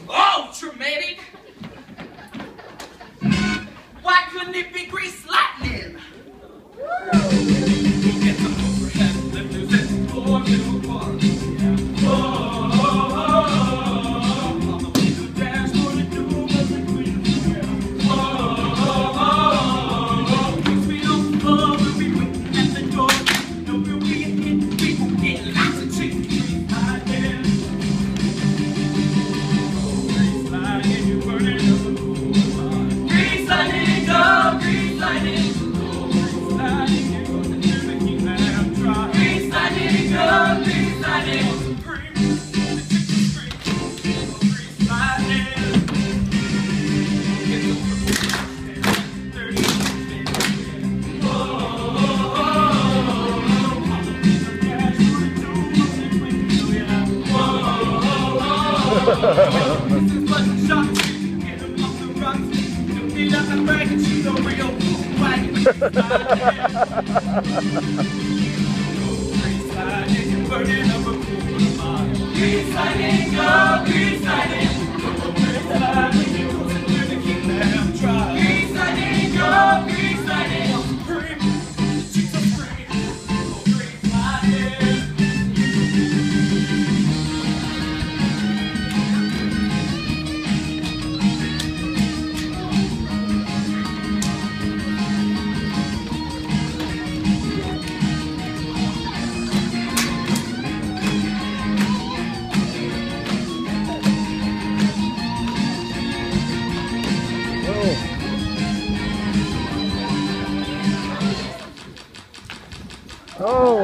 Oh, traumatic. Why couldn't it be grease lightning? We'll get some overhead lifters and floor middle parts. On the way to the dashboard, the door wasn't clear. 6 feet on the floor, we'll be waiting at the door. No, we'll be hitting people, getting lots of chicken grease lightning. Grease lightning, you're burning up the cool. Grease lightning, go, grease lightning. Grease lightning, you're gonna do the king lamb try. Grease lightning, go, grease lightning. Scream, the chicken scream. Grease lightning. Get the purple 30 minutes. This is what the shot. Get him off the rocks. Don't get out the bag and she's a real wagon. Grease lightning, you're burning up a quarter mile. Grease lightning, go, grease lightning. Grease lightning, you're going to the king lamb trial. Grease lightning, go, grease lightning. Scream, the chicks are screaming. Oh, grease lightning. Oh!